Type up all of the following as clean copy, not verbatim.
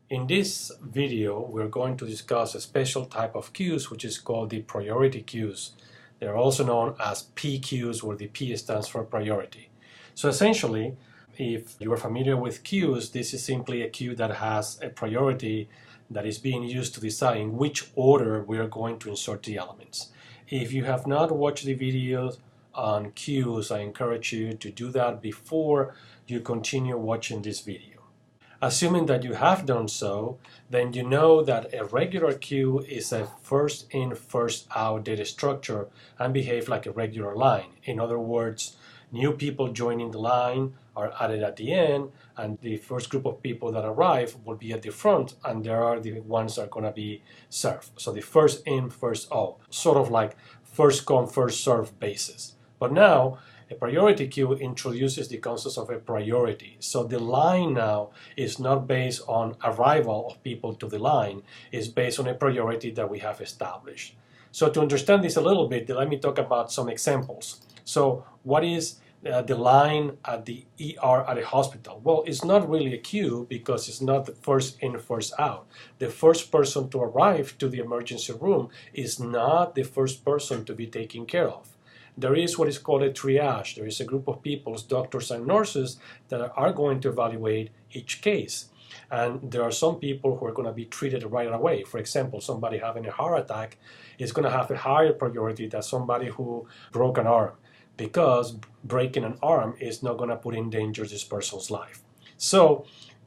In this video, we're going to discuss a special type of queues, which is called the priority queues. They're also known as PQs, where the P stands for priority. So essentially, if you are familiar with queues, this is simply a queue that has a priority that is being used to decide in which order we are going to insert the elements. If you have not watched the videos on queues, I encourage you to do that before you continue watching this video. Assuming that you have done so, then you know that a regular queue is a first in, first out data structure and behave like a regular line. In other words, new people joining the line are added at the end, and the first group of people that arrive will be at the front, and there are the ones that are going to be served. So the first in, first out, sort of like first come, first served basis. But now, a priority queue introduces the concept of a priority. So the line now is not based on arrival of people to the line, it's based on a priority that we have established. So to understand this a little bit, let me talk about some examples. So what is the line at the ER at a hospital? Well, it's not really a queue because it's not the first in, first out. The first person to arrive to the emergency room is not the first person to be taken care of. There is what is called a triage. There is a group of people, doctors and nurses, that are going to evaluate each case. And there are some people who are going to be treated right away. For example, somebody having a heart attack is going to have a higher priority than somebody who broke an arm, because breaking an arm is not going to put in danger this person's life. So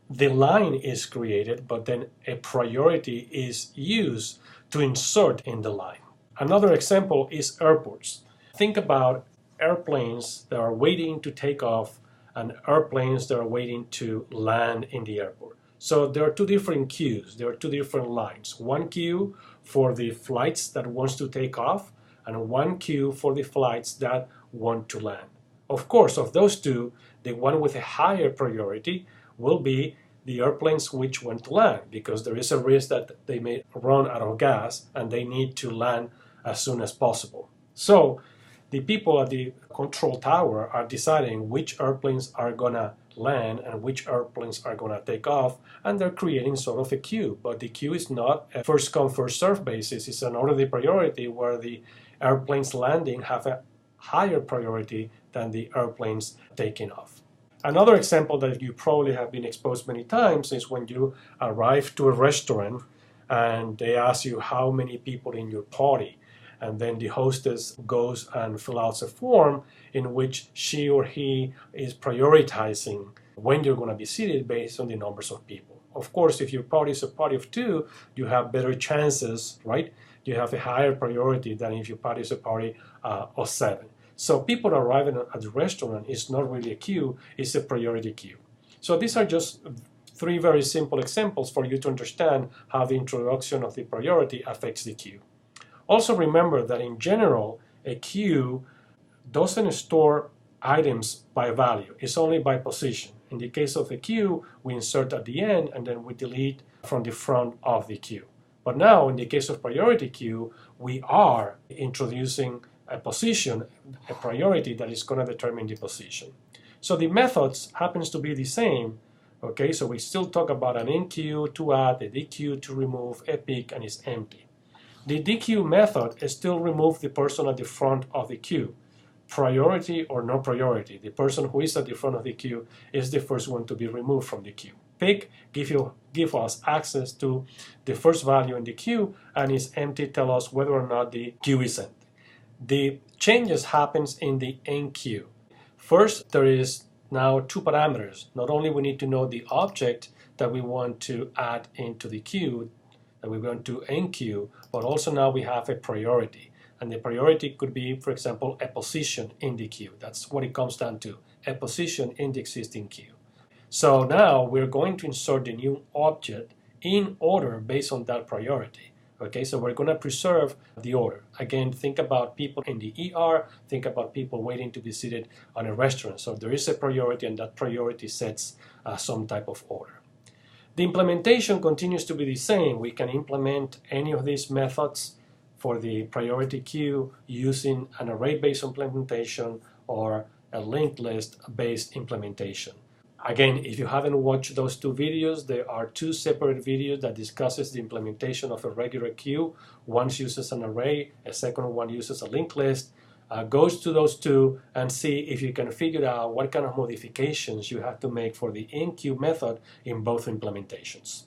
the line is created, but then a priority is used to insert in the line. Another example is airports. Think about airplanes that are waiting to take off and airplanes that are waiting to land in the airport. So there are two different queues, there are two different lines. One queue for the flights that wants to take off and one queue for the flights that want to land. Of course, of those two, the one with a higher priority will be the airplanes which want to land, because there is a risk that they may run out of gas and they need to land as soon as possible. So the people at the control tower are deciding which airplanes are going to land and which airplanes are going to take off, and they're creating sort of a queue. But the queue is not a first come, first served basis. It's an orderly priority where the airplanes landing have a higher priority than the airplanes taking off. Another example that you probably have been exposed many times is when you arrive to a restaurant and they ask you how many people in your party. And then the hostess goes and fills out a form in which she or he is prioritizing when you're going to be seated based on the numbers of people. Of course, if your party is a party of 2, you have better chances, right? You have a higher priority than if your party is a party of 7. So people arriving at the restaurant is not really a queue, it's a priority queue. So these are just 3 very simple examples for you to understand how the introduction of the priority affects the queue. Also remember that in general, a queue doesn't store items by value, it's only by position. In the case of a queue, we insert at the end and then we delete from the front of the queue. But now, in the case of priority queue, we are introducing a position, a priority that is going to determine the position. So the methods happens to be the same. Okay, so we still talk about an enqueue to add, a dequeue to remove, a pick, and it's empty. The dequeue method still removes the person at the front of the queue. Priority or no priority, the person who is at the front of the queue is the first one to be removed from the queue. Pick give us access to the first value in the queue, and is empty tell us whether or not the queue is empty. The changes happens in the enqueue. First, there is now 2 parameters. Not only we need to know the object that we want to add into the queue, that we're going to enqueue, but also now we have a priority. And the priority could be, for example, a position in the queue. That's what it comes down to, a position in the existing queue. So now we're going to insert the new object in order based on that priority. Okay, so we're going to preserve the order. Again, think about people in the ER, think about people waiting to be seated on a restaurant. So there is a priority, and that priority sets some type of order. The implementation continues to be the same. We can implement any of these methods for the priority queue using an array-based implementation or a linked list-based implementation. Again, if you haven't watched those two videos, there are two separate videos that discusses the implementation of a regular queue. One uses an array, a second one uses a linked list. Goes to those two and see if you can figure out what kind of modifications you have to make for the in-queue method in both implementations.